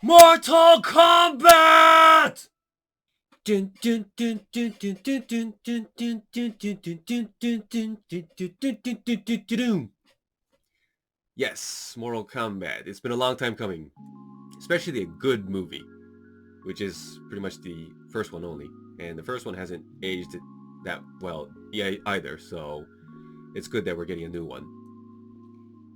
Mortal Kombat! Yes, Mortal Kombat. It's been a long time coming, especially a good movie, which is pretty much the first one only. And the first one hasn't aged that well either, so it's good that we're getting a new one.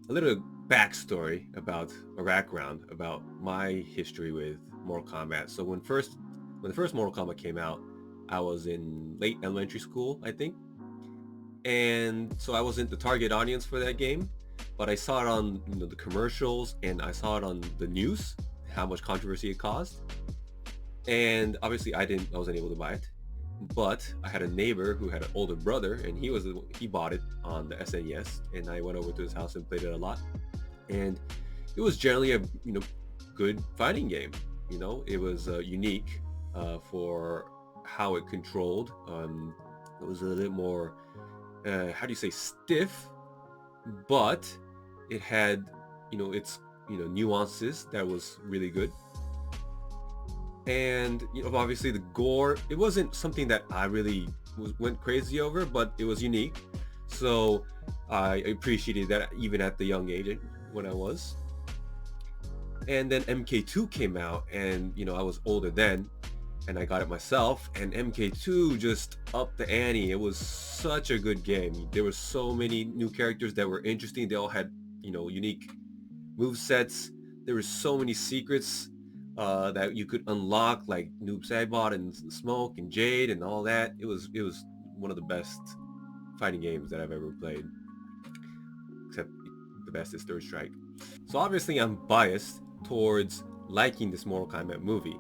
A little backstory about a background about my history with Mortal Kombat. So when the first Mortal Kombat came out, I was in late elementary school, I think. And so I wasn't the target audience for that game, but I saw it on the commercials and I saw it on the news, how much controversy it caused. And obviously I wasn't able to buy it, but I had a neighbor who had an older brother and he bought it on the SNES, and I went over to his house and played it a lot. And it was generally a good fighting game. It was unique for how it controlled. It was a little more how do you say, stiff, but it had its nuances that was really good. And obviously the gore, it wasn't something that I really went crazy over, but it was unique, so I appreciated that even at the young age when I was. And then MK2 came out, and I was older then, and I got it myself, and MK2 just upped the ante. It was such a good game. There were so many new characters that were interesting. They all had unique move sets. There were so many secrets that you could unlock, like Noob Saibot and Smoke and Jade and all that. It was one of the best fighting games that I've ever played, except the best is Third Strike. So obviously I'm biased towards liking this Mortal Kombat movie,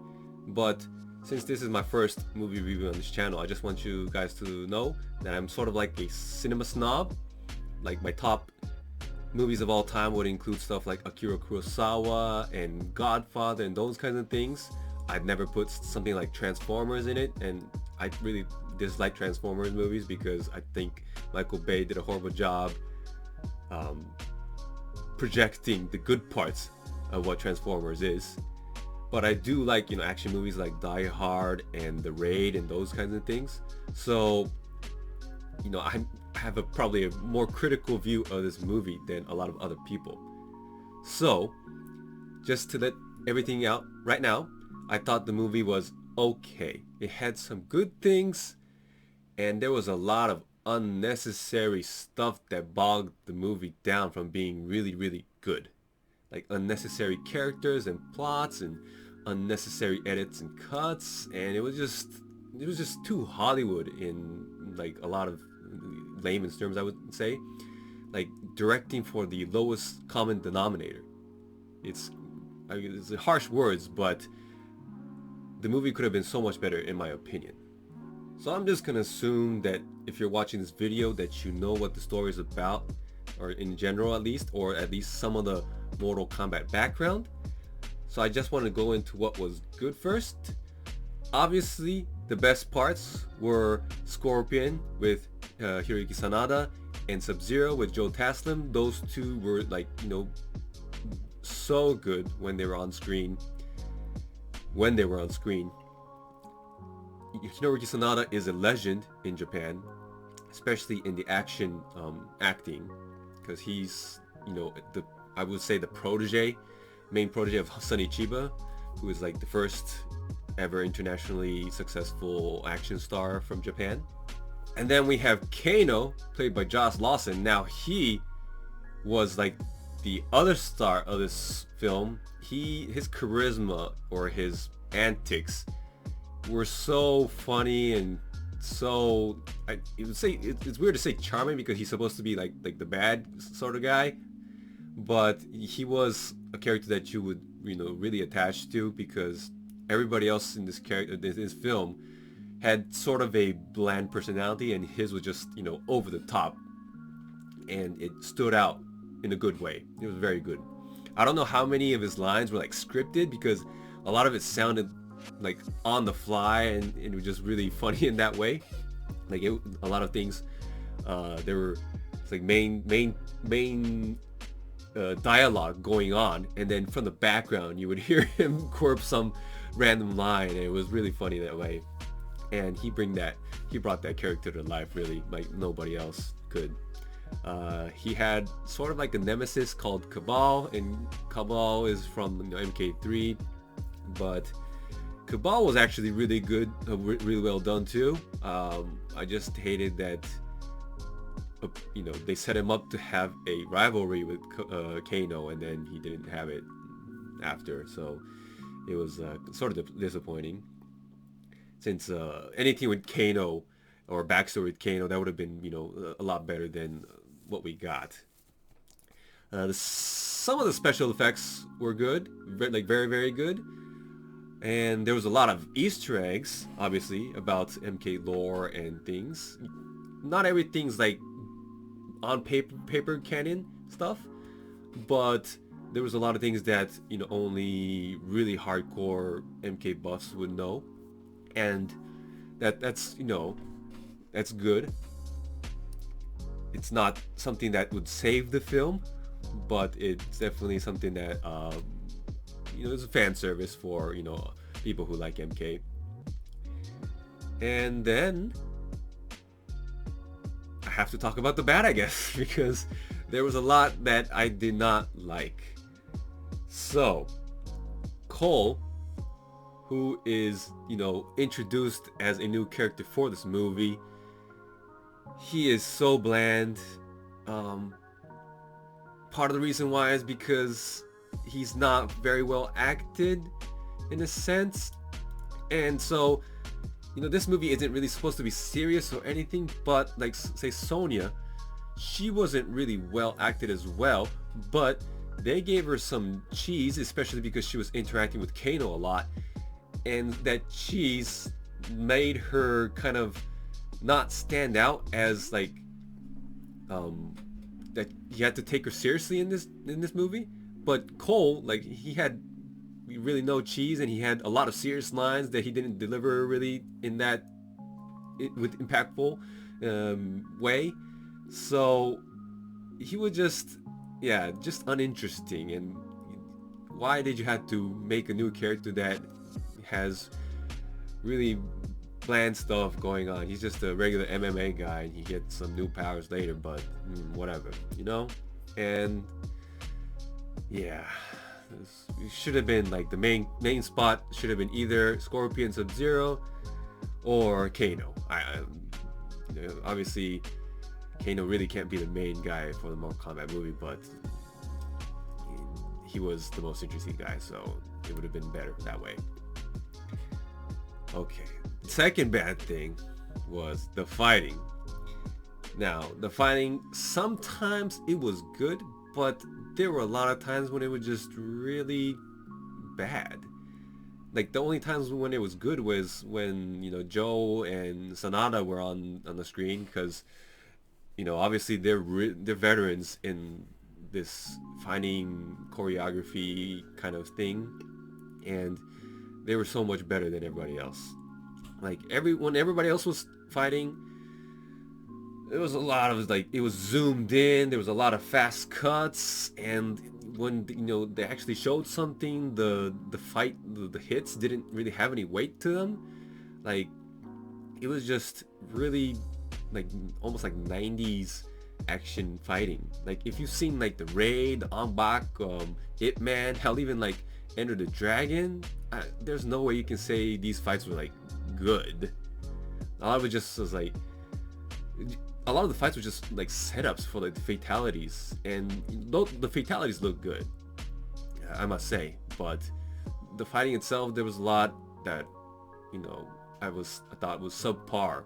but since this is my first movie review on this channel, I just want you guys to know that I'm sort of like a cinema snob. Like, my top movies of all time would include stuff like Akira Kurosawa and Godfather and those kinds of things. I'd never put something like Transformers in it, and I really dislike Transformers movies because I think Michael Bay did a horrible job projecting the good parts of what Transformers is. But I do like action movies like Die Hard and The Raid and those kinds of things. So I have probably a more critical view of this movie than a lot of other people. So just to let everything out right now, I thought the movie was okay. It had some good things, and there was a lot of unnecessary stuff that bogged the movie down from being really, really good. Like unnecessary characters and plots and unnecessary edits and cuts, and it was just too Hollywood in like a lot of layman's terms, I would say. Like directing for the lowest common denominator. It's harsh words, but the movie could have been so much better in my opinion. So I'm just gonna assume that if you're watching this video that you know what the story is about, or in general at least, or at least some of the Mortal Kombat background. So I just want to go into what was good first. Obviously, the best parts were Scorpion with Hiroyuki Sanada and Sub-Zero with Joe Taslim. Those two were like, so good when they were on screen. Hiroyuki Sanada is a legend in Japan, especially in the action acting, because he's, I would say the main protege of Sonny Chiba, who is like the first ever internationally successful action star from Japan. And then we have Kano, played by Josh Lawson. Now he was like the other star of this film. His charisma or his antics were so funny and so, it's weird to say charming because he's supposed to be like the bad sort of guy, but he was a character that you would really attach to, because everybody else in this film had sort of a bland personality, and his was just over the top, and it stood out in a good way. It was very good. I don't know how many of his lines were like scripted, because a lot of it sounded like on the fly, and it was just really funny in that way. Like a lot of things there were like main dialogue going on, and then from the background you would hear him quirp some random line, and it was really funny that way. And he brought that character to life really like nobody else could. He had sort of like a nemesis called Cabal, and Cabal is from MK3, but Cabal was actually really good, really well done too. I just hated that they set him up to have a rivalry with Kano, and then he didn't have it after, so it was sort of disappointing. Since anything with Kano or backstory with Kano, that would have been a lot better than what we got. Some of the special effects were good, like very, very good. And there was a lot of Easter eggs, obviously, about MK lore and things. Not everything's like on paper canon stuff, but there was a lot of things that only really hardcore MK buffs would know, and that's good. It's not something that would save the film, but it's definitely something that it's a fan service for people who like MK. And then I have to talk about the bad, I guess, because there was a lot that I did not like. So Cole, who is introduced as a new character for this movie, he is so bland. Part of the reason why is because he's not very well acted in a sense, and so this movie isn't really supposed to be serious or anything, but like say Sonya, she wasn't really well acted as well, but they gave her some cheese, especially because she was interacting with Kano a lot, and that cheese made her kind of not stand out as like that you had to take her seriously in this movie. But Cole, like, he had really no cheese, and he had a lot of serious lines that he didn't deliver really in that with impactful way. So he was just uninteresting. And why did you have to make a new character that has really bland stuff going on? He's just a regular MMA guy, and he gets some new powers later, but whatever, and yeah, it should have been like the main spot should have been either Scorpion, Sub-Zero, or Kano. Obviously Kano really can't be the main guy for the Mortal Kombat movie, but he was the most interesting guy, so it would have been better that way. Okay, second bad thing was the fighting. Now, the fighting, sometimes it was good, but there were a lot of times when it was just really bad. Like, the only times when it was good was when, Joe and Sanada were on the screen, because, obviously they're veterans in this fighting choreography kind of thing, and they were so much better than everybody else. Like, when everybody else was fighting, there was a lot of it was zoomed in, there was a lot of fast cuts, and when they actually showed something, the fight, the hits didn't really have any weight to them. Like, it was just really like almost like 90s action fighting. Like, if you've seen like the Raid, the Anbak, Ip Man, hell, even like Enter the Dragon, there's no way you can say these fights were like good. A lot of the fights were just like setups for like the fatalities, and the fatalities look good, I must say, but the fighting itself, there was a lot that I thought was subpar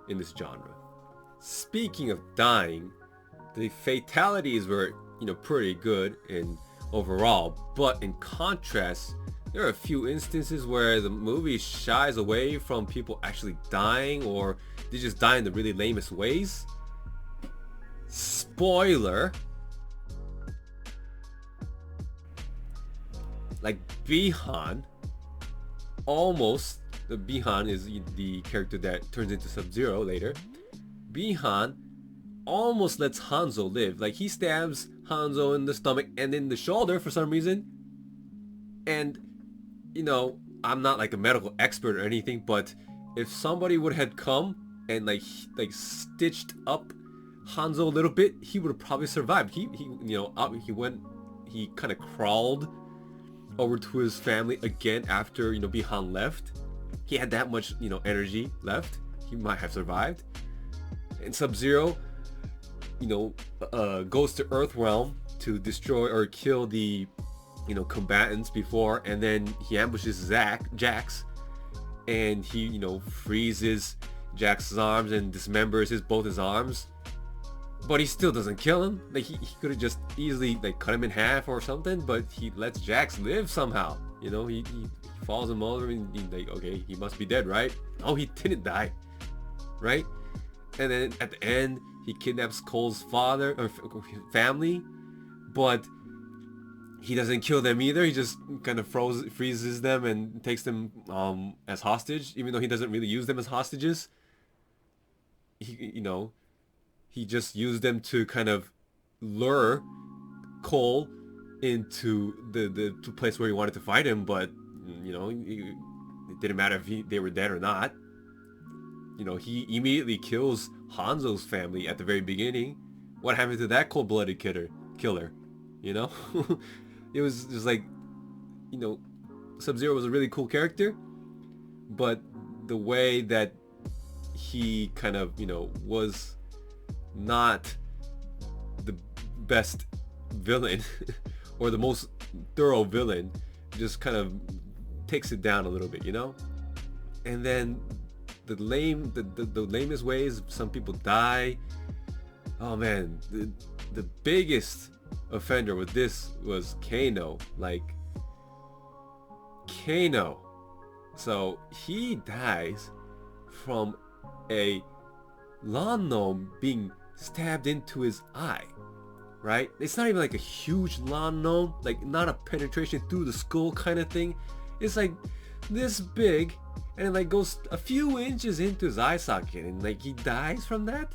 in this genre. Speaking of dying, the fatalities were pretty good in overall, but in contrast, there are a few instances where the movie shies away from people actually dying, or they just die in the really lamest ways. Spoiler, like Bihan, Bihan is the character that turns into Sub-Zero later. Bihan almost lets Hanzo live. Like, he stabs Hanzo in the stomach and in the shoulder for some reason. And, you know, I'm not like a medical expert or anything, but if somebody would have come and like stitched up Hanzo a little bit, he would have probably survived. He you know, he kind of crawled over to his family again after, you know, Bihan left. He had that much, you know, energy left. He might have survived. And Sub-Zero, you know, goes to Earth Realm to destroy or kill the, you know, combatants before, and then he ambushes Jax, and he, you know, freezes Jax's arms and dismembers both his arms, but he still doesn't kill him. Like he could have just easily like cut him in half or something, but he lets Jax live somehow. You know, he falls him over and he's like, okay, he must be dead, right? Oh, he didn't die, right? And then at the end, he kidnaps Cole's father or family, but he doesn't kill them either. He just kind of freezes them and takes them as hostage, even though he doesn't really use them as hostages. You know, he just used them to kind of lure Cole into the place where he wanted to fight him, but, you know, it didn't matter if they were dead or not. You know, he immediately kills Hanzo's family at the very beginning. What happened to that cold-blooded killer? You know? It was just like, you know, Sub-Zero was a really cool character, but the way that he kind of, you know, was not the best villain or the most thorough villain, just kind of takes it down a little bit, you know? And then the lamest ways some people die. Oh man, the biggest offender with this was Kano. Like, Kano, so he dies from a lawn gnome being stabbed into his eye, right? It's not even like a huge lawn gnome, like not a penetration through the skull kind of thing. It's like this big, and it like goes a few inches into his eye socket, and like he dies from that.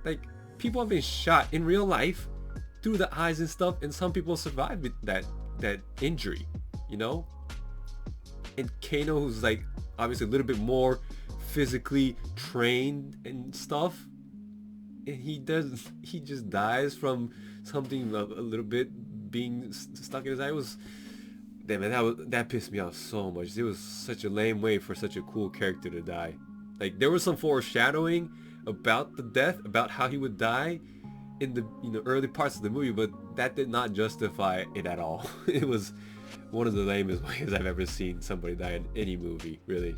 Like, people have been shot in real life through the eyes and stuff, and some people survive with that injury, you know? And Kano, who's like obviously a little bit more physically trained and stuff, and he just dies from something a little bit being stuck in his eye. It was, damn man, that pissed me off so much. It was such a lame way for such a cool character to die. Like, there was some foreshadowing about the death, about how he would die in the, you know, early parts of the movie, but that did not justify it at all. It was one of the lamest ways I've ever seen somebody die in any movie, really.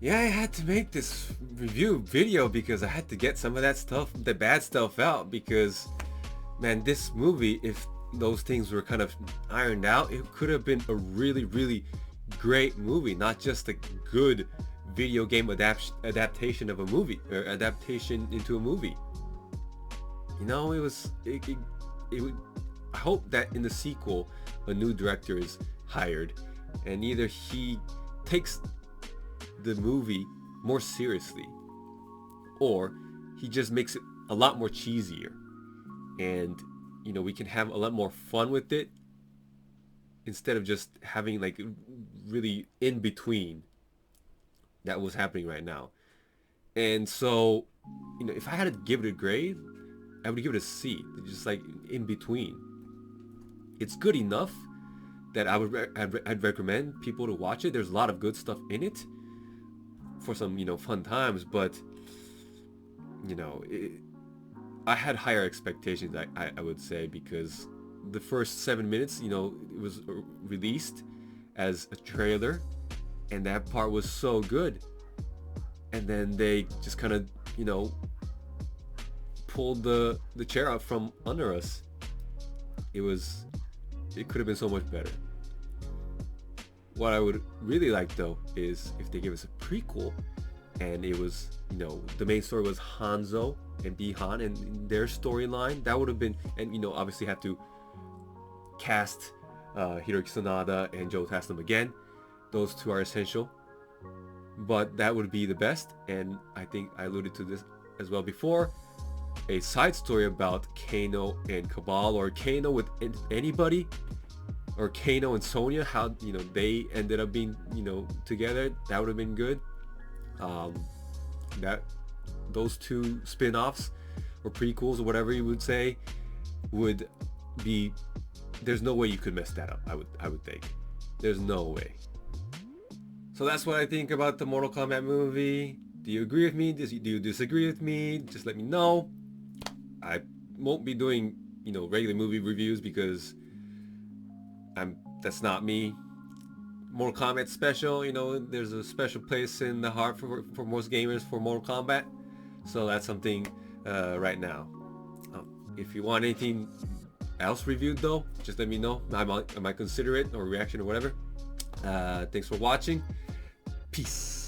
Yeah, I had to make this review video because I had to get some of that stuff, the bad stuff out, because man, this movie, if those things were kind of ironed out, it could have been a really, really great movie, not just a good video game adaptation of a movie, or adaptation into a movie. You know, I hope that in the sequel a new director is hired, and either he takes the movie more seriously, or he just makes it a lot more cheesier, and, you know, we can have a lot more fun with it instead of just having like really in between that was happening right now. And so, you know, if I had to give it a grade, I would give it a C. Just like in between. It's good enough that I'd recommend people to watch it. There's a lot of good stuff in it for some, you know, fun times, but, you know, I had higher expectations, I would say, because the first 7 minutes, you know, it was released as a trailer, and that part was so good, and then they just kind of, you know, pulled the chair out from under us. It could have been so much better. What I would really like, though, is if they give us a prequel and it was, you know, the main story was Hanzo and Bihan and their storyline. That would have been, and, you know, obviously have to cast Hiroki Sanada and Joe Taslim again. Those two are essential, but that would be the best. And I think I alluded to this as well before. a side story about Kano and Cabal, or Kano with anybody, or Kano and Sonya, how they ended up being together. That would have been good. That those two spin-offs or prequels or whatever you would say would be, there's no way you could mess that up. I would think there's no way. So that's what I think about the Mortal Kombat movie. Do you agree with me? Do you disagree with me? Just let me know. I won't be doing regular movie reviews because that's not me. Mortal Kombat special, there's a special place in the heart for most gamers for Mortal Kombat. So that's something right now. If you want anything else reviewed though, just let me know. I might consider it, or reaction or whatever. Thanks for watching. Peace.